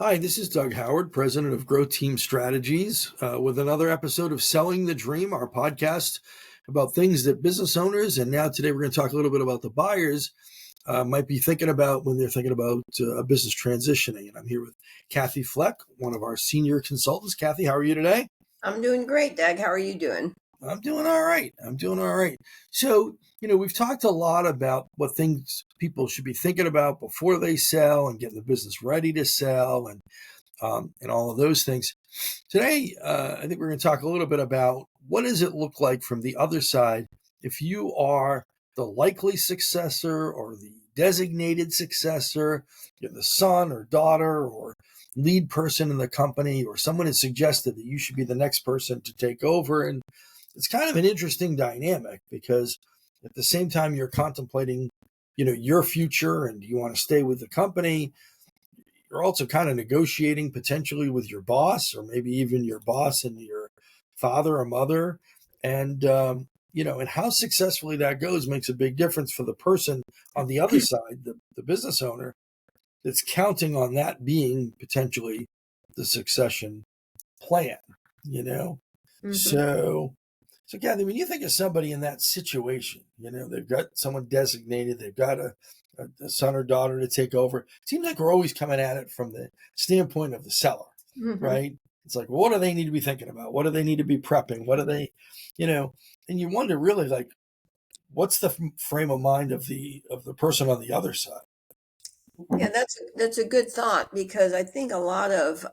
Hi, this is Doug Howard, president of Growth Team Strategies, with another episode of Selling the Dream, our podcast about things that business owners, and now today we're going to talk a little bit about the buyers, might be thinking about when they're thinking about a business transitioning. And I'm here with Kathi Fleck, one of our senior consultants. Kathi, how are you today? I'm doing great, Doug. How are you doing? I'm doing all right. So, we've talked a lot about what things people should be thinking about before they sell and getting the business ready to sell and all of those things. Today, I think we're going to talk a little bit about what does it look like from the other side if you are the likely successor or the designated successor, you're the son or daughter or lead person in the company, or someone has suggested that you should be the next person to take over. And it's kind of an interesting dynamic because at the same time you're contemplating, your future and you want to stay with the company. You're also kind of negotiating potentially with your boss or maybe even your boss and your father or mother. And, and how successfully that goes makes a big difference for the person on the other side, the business owner that's counting on that being potentially the succession plan, Mm-hmm. So Kathy, when you think of somebody in that situation, they've got someone designated, they've got a son or daughter to take over. It seems like we're always coming at it from the standpoint of the seller, Mm-hmm. right? It's like, what do they need to be thinking about? What do they need to be prepping? What do they, and you wonder really like, what's the frame of mind of the person on the other side? Yeah, that's a good thought because I think a lot of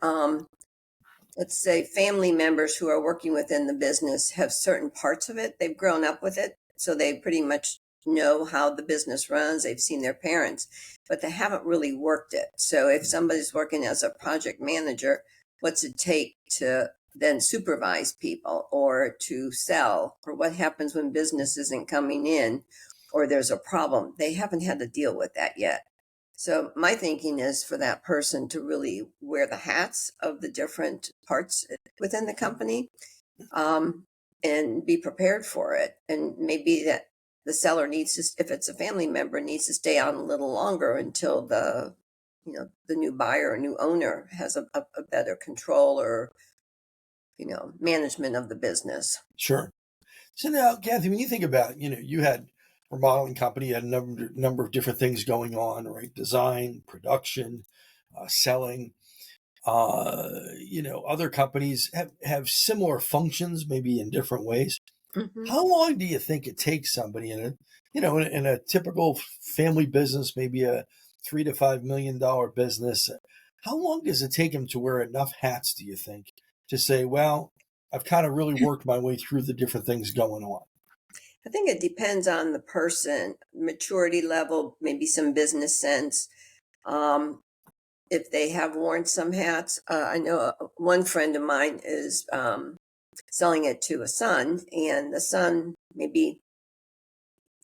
let's say family members who are working within the business have certain parts of it. They've grown up with it, so they pretty much know how the business runs. They've seen their parents, but they haven't really worked it. So if somebody's working as a project manager, what's it take to then supervise people or to sell, or what happens when business isn't coming in or there's a problem? They haven't had to deal with that yet. So my thinking is for that person to really wear the hats of the different parts within the company, and be prepared for it. And maybe that the seller needs to, if it's a family member, needs to stay on a little longer until the new buyer or new owner has a better control or, management of the business. Sure. So now, Kathy, when you think about, you had a remodeling company, you had a number of different things going on, right? Design, production, selling. Other companies have similar functions, maybe in different ways. Mm-hmm. How long do you think it takes somebody in a typical family business, maybe a $3 to $5 million business? How long does it take them to wear enough hats, do you think, to say, well, I've kind of really worked my way through the different things going on? I think it depends on the person, maturity level, maybe some business sense. Um, if they have worn some hats, I know one friend of mine is selling it to a son, and the son, maybe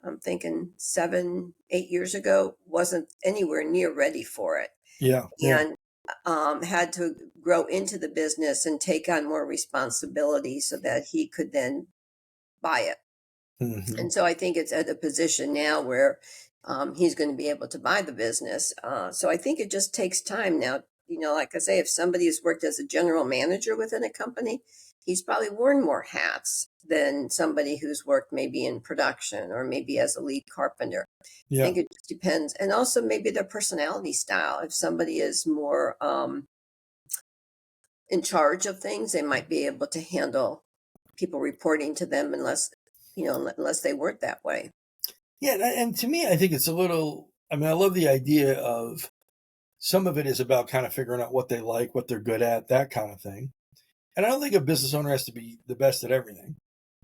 I'm thinking 7, 8 years ago, wasn't anywhere near ready for it, Yeah, yeah. and had to grow into the business and take on more responsibility so that he could then buy it. Hmm. And so I think it's at a position now where he's going to be able to buy the business. So I think it just takes time now. Like I say, if somebody has worked as a general manager within a company, he's probably worn more hats than somebody who's worked maybe in production or maybe as a lead carpenter. I Yeah. think it just depends. And also maybe their personality style. If somebody is more in charge of things, they might be able to handle people reporting to them unless they weren't that way. Yeah. And to me, I think it's I love the idea of some of it is about kind of figuring out what they like, what they're good at, that kind of thing. And I don't think a business owner has to be the best at everything,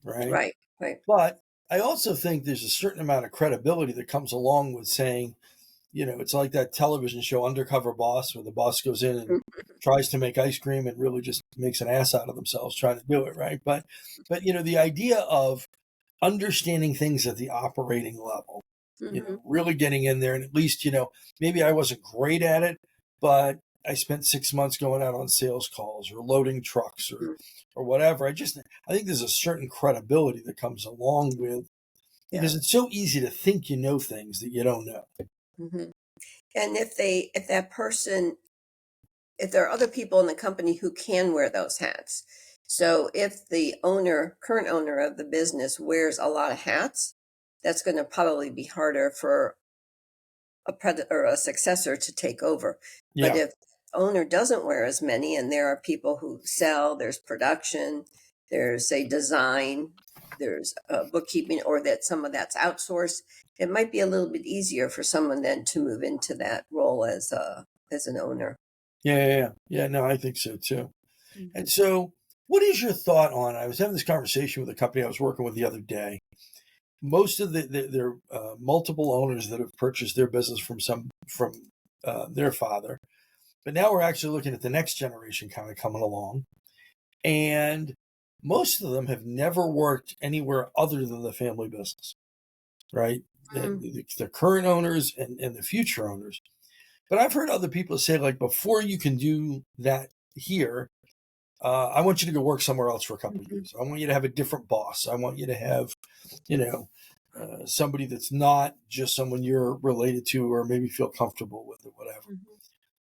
right? Right, right. But I also think there's a certain amount of credibility that comes along with saying, it's like that television show Undercover Boss, where the boss goes in and tries to make ice cream and really just makes an ass out of themselves trying to do it, right? But the idea of understanding things at the operating level, Mm-hmm. really getting in there and at least, maybe I wasn't great at it, but I spent 6 months going out on sales calls or loading trucks or whatever. I think there's a certain credibility that comes along with Yeah. because it's so easy to think you know things that you don't know. Mm-hmm. And if that person if there are other people in the company who can wear those hats. So if the current owner of the business wears a lot of hats, that's going to probably be harder for a successor to take over. But Yeah. if the owner doesn't wear as many, and there are people who sell, there's production, there's say design, there's bookkeeping, or that some of that's outsourced, it might be a little bit easier for someone then to move into that role as an owner. Yeah. No, I think so too. And so, what is your thought on? I was having this conversation with a company I was working with the other day. Most of their multiple owners that have purchased their business from their father, but now we're actually looking at the next generation kind of coming along, and most of them have never worked anywhere other than the family business, right? The current owners and the future owners. But I've heard other people say, like, before you can do that here, I want you to go work somewhere else for a couple of years. I want you to have a different boss. I want you to have, somebody that's not just someone you're related to or maybe feel comfortable with or whatever.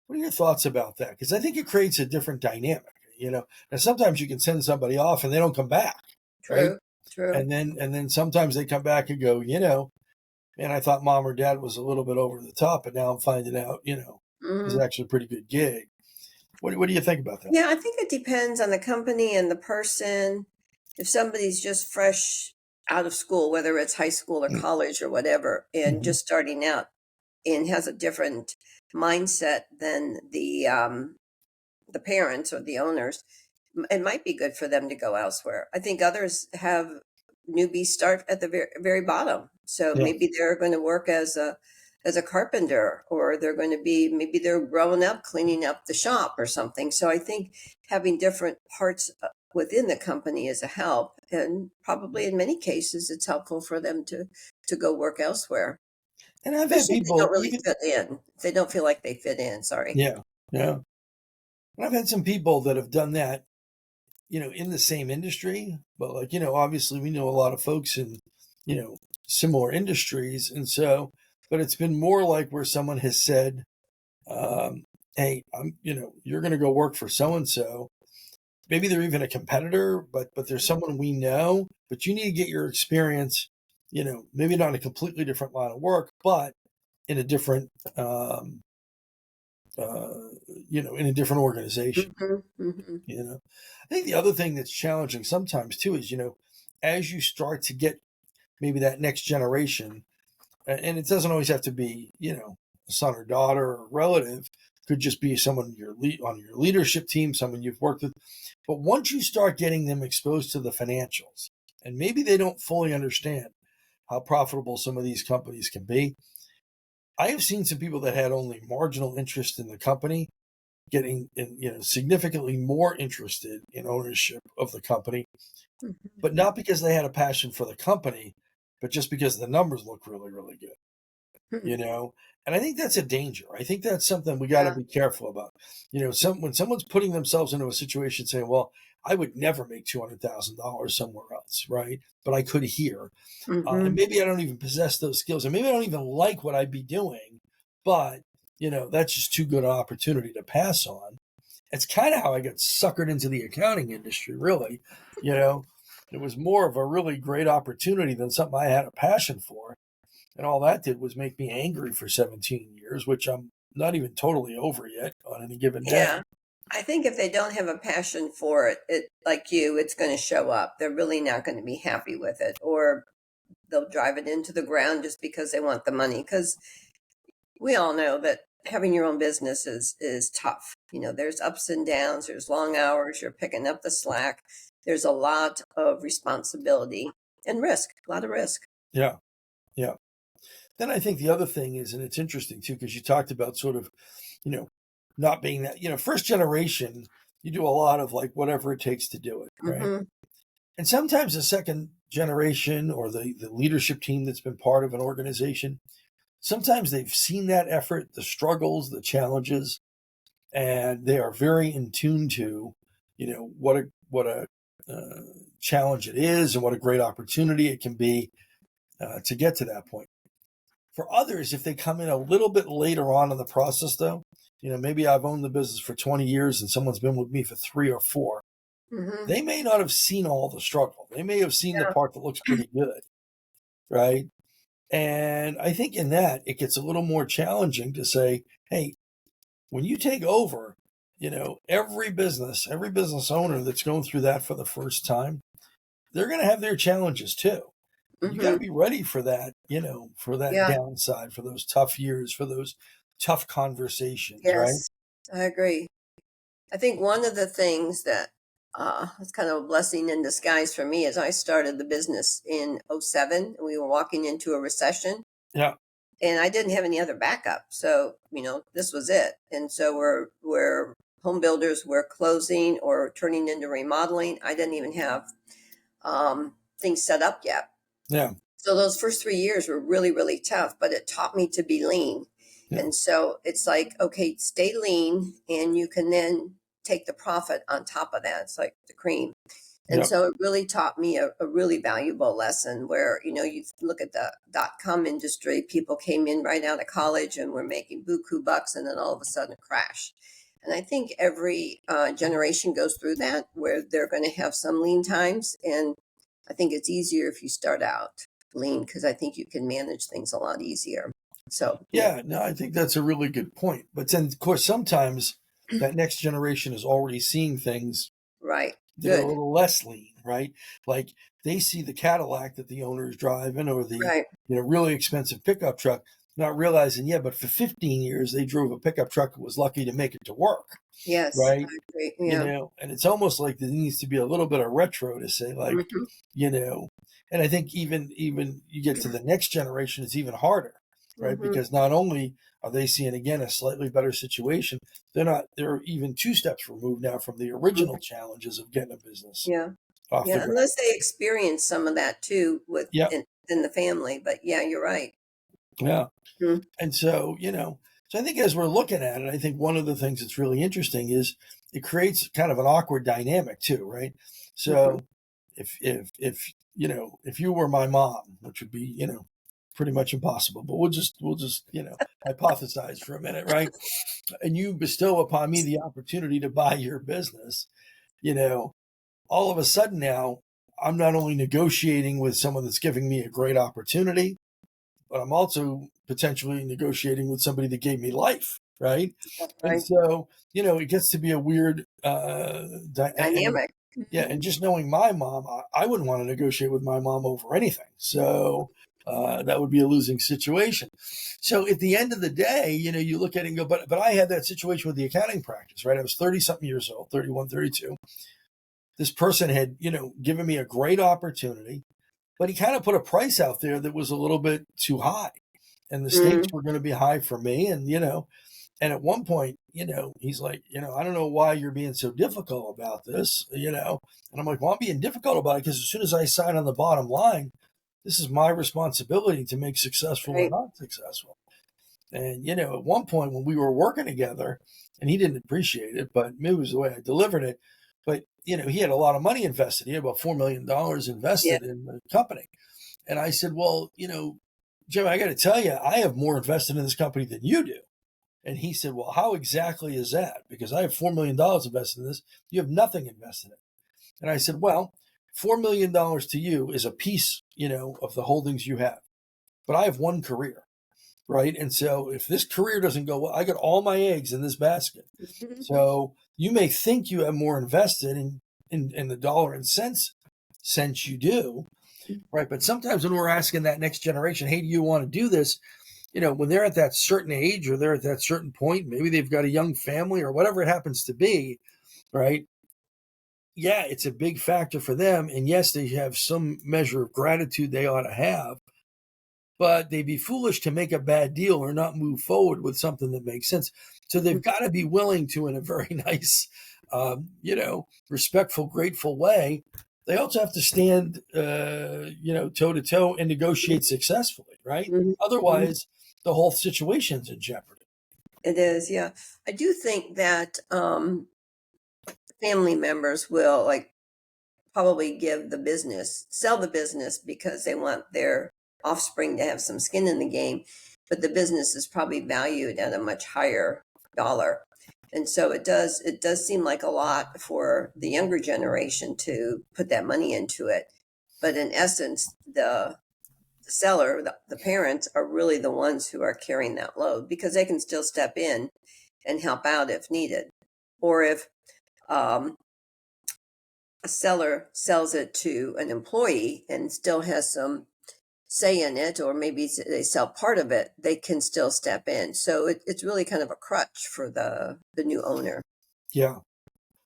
What are your thoughts about that? Because I think it creates a different dynamic. And sometimes you can send somebody off and they don't come back, right? True. And then sometimes they come back and go, man, I thought mom or dad was a little bit over the top, but now I'm finding out, it's actually a pretty good gig. What do you think about that? Yeah, I think it depends on the company and the person. If somebody's just fresh out of school, whether it's high school or college or whatever, and just starting out and has a different mindset than the parents or the owners, it might be good for them to go elsewhere. I think others have newbies start at the very, very bottom. So Yeah. maybe they're going to work as a carpenter, or maybe they're growing up cleaning up the shop or something. So I think having different parts within the company is a help, and probably in many cases it's helpful for them to go work elsewhere, And I've had especially if they don't people really even, fit in. If they don't feel like they fit in, sorry. yeah. And I've had some people that have done that, in the same industry, but like, obviously we know a lot of folks in, similar industries. And so, but it's been more like where someone has said, hey, you're going to go work for so-and-so. Maybe they're even a competitor, but there's someone we know, but you need to get your experience, maybe not in a completely different line of work, but in a different, in a different organization. I think the other thing that's challenging sometimes too is, as you start to get maybe that next generation, and it doesn't always have to be, a son or daughter or relative, could just be someone on your leadership team, someone you've worked with. But once you start getting them exposed to the financials, and maybe they don't fully understand how profitable some of these companies can be, I have seen some people that had only marginal interest in the company getting, significantly more interested in ownership of the company, but not because they had a passion for the company, but just because the numbers look really, really good, And I think that's a danger. I think that's something we got to be careful about. When someone's putting themselves into a situation saying, well, I would never make $200,000 somewhere else, right? But I could here. And maybe I don't even possess those skills, and maybe I don't even like what I'd be doing, but that's just too good an opportunity to pass on. It's kind of how I got suckered into the accounting industry, really. It was more of a really great opportunity than something I had a passion for. And all that did was make me angry for 17 years, which I'm not even totally over yet on any given day. Yeah. I think if they don't have a passion for it, like you, it's going to show up. They're really not going to be happy with it, or they'll drive it into the ground just because they want the money. Because we all know that having your own business is tough. There's ups and downs, there's long hours, you're picking up the slack. There's a lot of responsibility and risk, a lot of risk. Yeah. Then I think the other thing is, and it's interesting too, because you talked about sort of, not being that, first generation, you do a lot of like whatever it takes to do it, right? And sometimes the second generation or the leadership team that's been part of an organization, sometimes they've seen that effort, the struggles, the challenges, and they are very in tune to, what a challenge it is and what a great opportunity it can be to get to that point. For others, if they come in a little bit later on in the process, though, maybe I've owned the business for 20 years and someone's been with me for 3 or 4. Mm-hmm. They may not have seen all the struggle. They may have seen the Yeah. part that looks pretty good, right? And I think in that, it gets a little more challenging to say, hey, when you take over, every business owner that's going through that for the first time, they're going to have their challenges too. And you got to Mm-hmm. be ready for that, for that Yeah. downside, for those tough years, for those tough conversations, right? Yes, I agree. I think one of the things that was kind of a blessing in disguise for me is I started the business in '07. And we were walking into a recession, Yeah. and I didn't have any other backup. So, this was it. And so we're home builders were closing or turning into remodeling. I didn't even have things set up yet. Yeah. So those first 3 years were really, really tough, but it taught me to be lean. Yeah. And so it's like, okay, stay lean and you can then take the profit on top of that. It's like the cream. And Yeah. so it really taught me a really valuable lesson where, you look at the .com industry, people came in right out of college and were making buku bucks and then all of a sudden a crash. And I think every generation goes through that where they're going to have some lean times. And I think it's easier if you start out lean because I think you can manage things a lot easier. So, Yeah. No, I think that's a really good point. But then, of course, sometimes that next generation is already seeing things right. that are a Good. little less lean, right? Like they see the Cadillac that the owner is driving or the Right. really expensive pickup truck, not realizing, yeah, but for 15 years they drove a pickup truck and was lucky to make it to work, Yes, I right? agree. Yeah. And it's almost like there needs to be a little bit of retro to say, like, Hmm. you know, and I think even you get to the next generation, it's even harder, right? Hmm. Because not only are they seeing again a slightly better situation, they're even 2 steps removed now from the original challenges of getting a business Yeah. off the Yeah. ground. Unless they experience some of that too Yeah, in the family. But yeah, you're right. yeah. Mm-hmm. And so, so I think as we're looking at it, I think one of the things that's really interesting is it creates kind of an awkward dynamic too, right? Mm-hmm. So if you were my mom, which would be, pretty much impossible, but we'll just, hypothesize for a minute, right? And you bestow upon me the opportunity to buy your business, you know, all of a sudden now I'm not only negotiating with someone that's giving me a great opportunity, but I'm also potentially negotiating with somebody that gave me life, right? And Right. so, it gets to be a weird, and Dynamic. yeah, Hmm. and just knowing my mom, I wouldn't want to negotiate with my mom over anything. So that would be a losing situation. So at the end of the day, you look at it and go, but I had that situation with the accounting practice, right? I was 30 something years old, 31, 32. This person had, given me a great opportunity, but he kind of put a price out there that was a little bit too high. And the stakes Mm-hmm. were going to be high for me. And at one point, he's like, I don't know why you're being so difficult about this. And I'm like, well, I'm being difficult about it because as soon as I sign on the bottom line, this is my responsibility to make successful or Right. not successful. And, at one point when we were working together, and he didn't appreciate it, but maybe it was the way I delivered it. But, he had a lot of money invested. He had about $4 million Yeah. invested in the company. And I said, well, Jim, I got to tell you, I have more invested in this company than you do. And he said, well, how exactly is that? Because I have $4 million invested in this. You have nothing invested in it. And I said, well, $4 million to you is a piece, of the holdings you have. But I have one career, right? And so if this career doesn't go well, I got all my eggs in this basket. So you may think you have more invested in the dollar and cents sense you do, right? But sometimes when we're asking that next generation, hey, do you want to do this? When they're at that certain age or they're at that certain point, maybe they've got a young family or whatever it happens to be, right? Yeah, it's a big factor for them. And yes, they have some measure of gratitude they ought to have, but they'd be foolish to make a bad deal or not move forward with something that makes sense. So they've got to be willing to, in a very nice, respectful, grateful way. They also have to stand, toe to toe and negotiate successfully, right? Mm-hmm. Otherwise, the whole situation's in jeopardy. It is. Yeah. I do think that family members will like probably sell the business because they want their offspring to have some skin in the game, but the business is probably valued at a much higher dollar. And so it does seem like a lot for the younger generation to put that money into it. But in essence, the seller, the parents are really the ones who are carrying that load because they can still step in and help out if needed. Or if um, a seller sells it to an employee and still has some say in it, or maybe they sell part of it, they can still step in. So it's really kind of a crutch for the new owner. Yeah.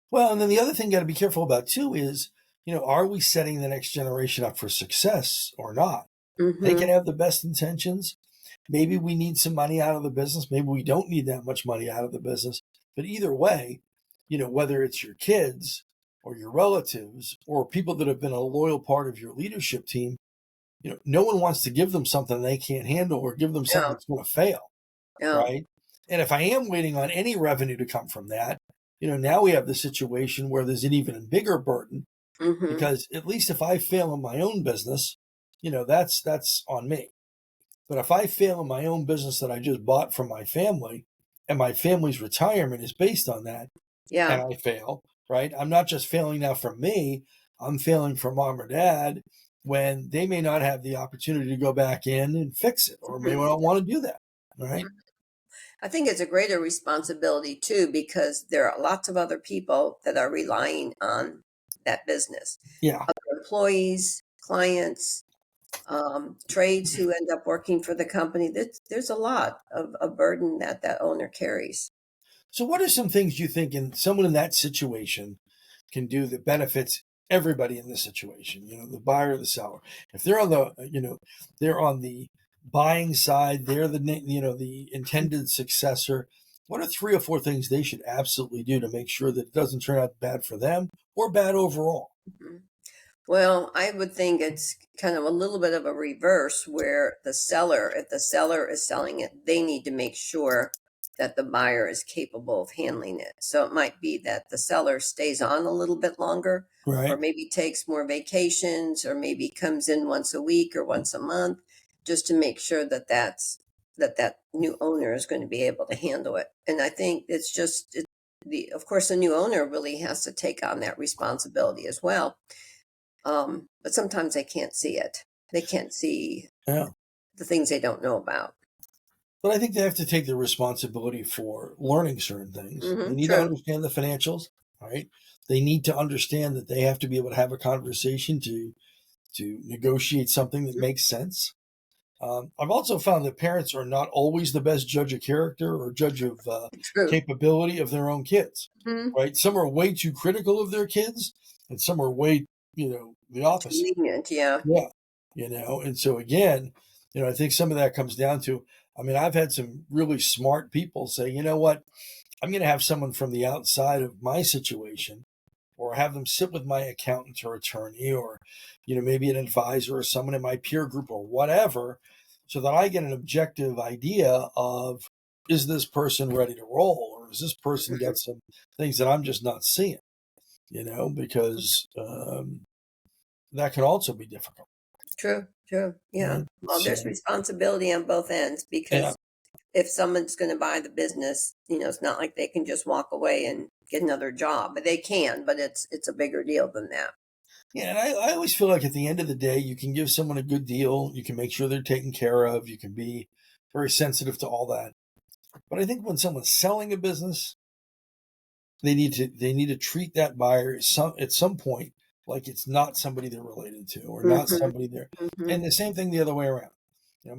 Well, and then the other thing you got to be careful about too is, are we setting the next generation up for success or not? They Mm-hmm. can have the best intentions. Maybe we need some money out of the business. Maybe we don't need that much money out of the business. But either way, whether it's your kids or your relatives or people that have been a loyal part of your leadership team, no one wants to give them something they can't handle or give them something Yeah, that's going to fail, yeah. right? And if I am waiting on any revenue to come from that, now we have the situation where there's an even bigger burden Mm-hmm. because at least if I fail in my own business, that's on me. But if I fail in my own business that I just bought from my family and my family's retirement is based on that and Yeah. I fail, right? I'm not just failing now from me, I'm failing from mom or dad when they may not have the opportunity to go back in and fix it or may Mhm. not want to do that, right? I think it's a greater responsibility too, because there are lots of other people that are relying on that business. Yeah. Other employees, clients, trades who end up working for the company. There's a lot of a burden that that owner carries. So what are some things you think someone in that situation can do that benefits everybody in this situation, the buyer, the seller? If they're on they're on the buying side, they're the intended successor. What are 3 or 4 things they should absolutely do to make sure that it doesn't turn out bad for them or bad overall? Mhm. Well, I would think it's kind of a little bit of a reverse where the seller, if the seller is selling it, they need to make sure that the buyer is capable of handling it. So it might be that the seller stays on a little bit longer, or Right. maybe takes more vacations, or maybe comes in once a week or once a month, just to make sure that that new owner is going to be able to handle it. And I think it's just of course, the new owner really has to take on that responsibility as well, but sometimes they can't see it. They can't see Yeah. the things they don't know about. But I think they have to take the responsibility for learning certain things. They need to True. understand the financials, right? They need to understand that they have to be able to have a conversation to negotiate something that makes sense. I've also found that parents are not always the best judge of character or judge of True. capability of their own kids, Mhm. right? Some are way too critical of their kids, and some are way, the Too opposite. lenient, yeah. Yeah. And so again, I think some of that comes down to, I mean, I've had some really smart people say, you know what, I'm going to have someone from the outside of my situation or have them sit with my accountant or attorney or, maybe an advisor or someone in my peer group or whatever, so that I get an objective idea of, is this person ready to roll or is this person Mhm. got some things that I'm just not seeing, because that can also be difficult. True, true. Yeah. Right. Well, there's So, responsibility on both ends yeah. because if someone's going to buy the business, it's not like they can just walk away and get another job. But they can, but it's a bigger deal than that. Yeah. And I always feel like at the end of the day, you can give someone a good deal. You can make sure they're taken care of. You can be very sensitive to all that. But I think when someone's selling a business, they need to treat that buyer at some point like it's not somebody they're related to or not Hmm. somebody they're. Hmm. And the same thing the other way around.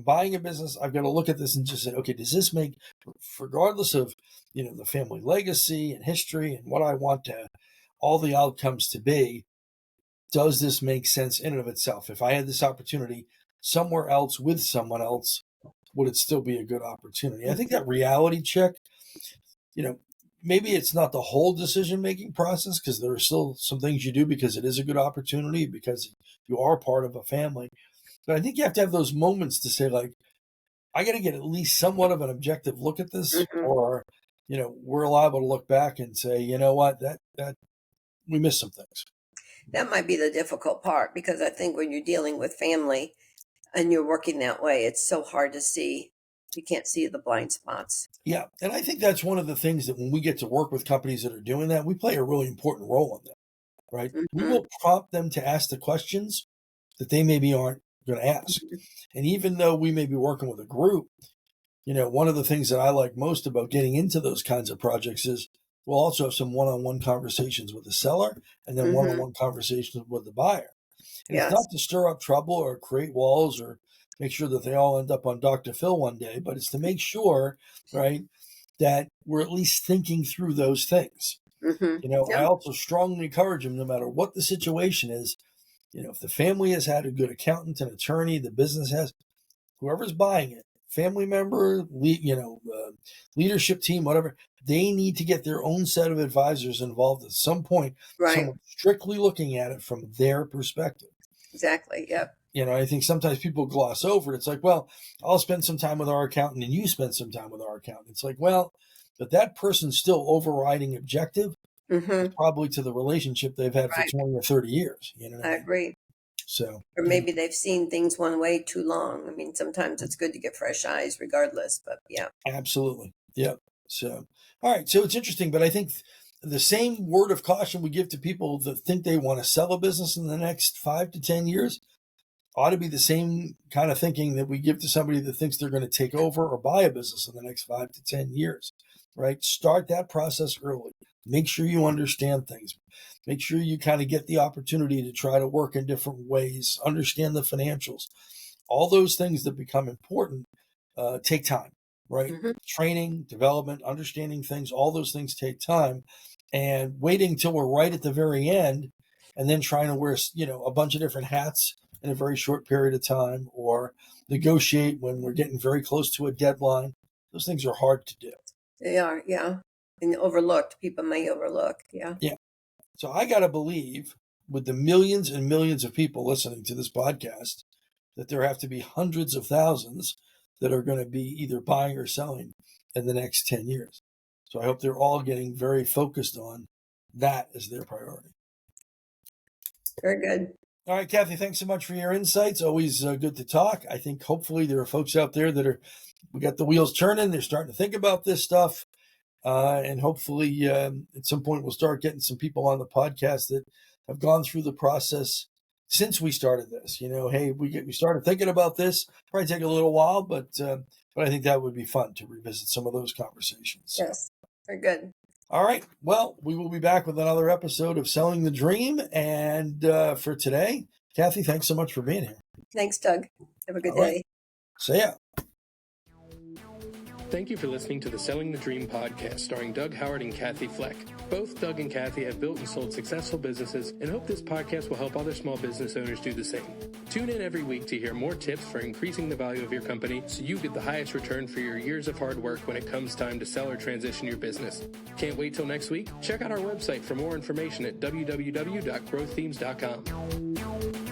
Buying a business, I've got to look at this and just say, okay, does this make, regardless of the family legacy and history and what I want to, all the outcomes to be, does this make sense in and of itself? If I had this opportunity somewhere else with someone else, would it still be a good opportunity? I think that reality check, you know, maybe it's not the whole decision making process because there are still some things you do because it is a good opportunity because you are part of a family. But I think you have to have those moments to say, like, I got to get at least somewhat of an objective look at this, Hmm. or we're liable to look back and say, you know what, that we missed some things. That might be the difficult part because I think when you're dealing with family and you're working that way, it's so hard to see You can't see the blind spots. Yeah. And I think that's one of the things that when we get to work with companies that are doing that, we play a really important role in that, right? We Mm-hmm. will prompt them to ask the questions that they maybe aren't going to ask. Mm-hmm. And even though we may be working with a group, one of the things that I like most about getting into those kinds of projects is we'll also have some one-on-one conversations with the seller and then Mm-hmm. one-on-one conversations with the buyer. And it's Yes. not to stir up trouble or create walls or make sure that they all end up on Dr. Phil one day, but it's to make sure, right, that we're at least thinking through those things. Mm-hmm. I Yep. also strongly encourage them, no matter what the situation is, if the family has had a good accountant and attorney, the business has, whoever's buying it, family member, leadership team, whatever, they need to get their own set of advisors involved at some point, Right. someone strictly looking at it from their perspective. Exactly. Yep. I think sometimes people gloss over it. It's like, well, I'll spend some time with our accountant and you spend some time with our accountant. It's like, well, but that person's still overriding objective Mm-hmm. probably to the relationship they've had for Right. 20 or 30 years. I agree. So, Or maybe they've seen things one way too long. I mean, sometimes it's good to get fresh eyes regardless, but yeah. absolutely. Yep. So, all right. So it's interesting, but I think the same word of caution we give to people that think they want to sell a business in the next 5 to 10 years ought to be the same kind of thinking that we give to somebody that thinks they're going to take over or buy a business in the next 5 to 10 years, right? Start that process early. Make sure you understand things. Make sure you kind of get the opportunity to try to work in different ways, understand the financials. All those things that become important take time, right? Mm-hmm. Training, development, understanding things, all those things take time. And waiting until we're right at the very end and then trying to wear, a bunch of different hats in a very short period of time or negotiate when we're getting very close to a deadline. Those things are hard to do. They are, yeah. And overlooked. People may overlook. Yeah. Yeah. So I got to believe with the millions and millions of people listening to this podcast that there have to be hundreds of thousands that are going to be either buying or selling in the next 10 years. So I hope they're all getting very focused on that as their priority. Very good. All right, Kathi, thanks so much for your insights. Always good to talk. I think hopefully there are folks out there that we got the wheels turning. They're starting to think about this stuff. And hopefully at some point we'll start getting some people on the podcast that have gone through the process since we started this. Hey, we started thinking about this. Probably take a little while, but I think that would be fun to revisit some of those conversations. Yes, very good. All right. Well, we will be back with another episode of Selling the Dream. And for today, Kathi, thanks so much for being here. Thanks, Doug. Have a good All right. day. See ya. Thank you for listening to the Selling the Dream podcast starring Doug Howard and Kathi Fleck. Both Doug and Kathi have built and sold successful businesses and hope this podcast will help other small business owners do the same. Tune in every week to hear more tips for increasing the value of your company so you get the highest return for your years of hard work when it comes time to sell or transition your business. Can't wait till next week? Check out our website for more information at www.growththemes.com.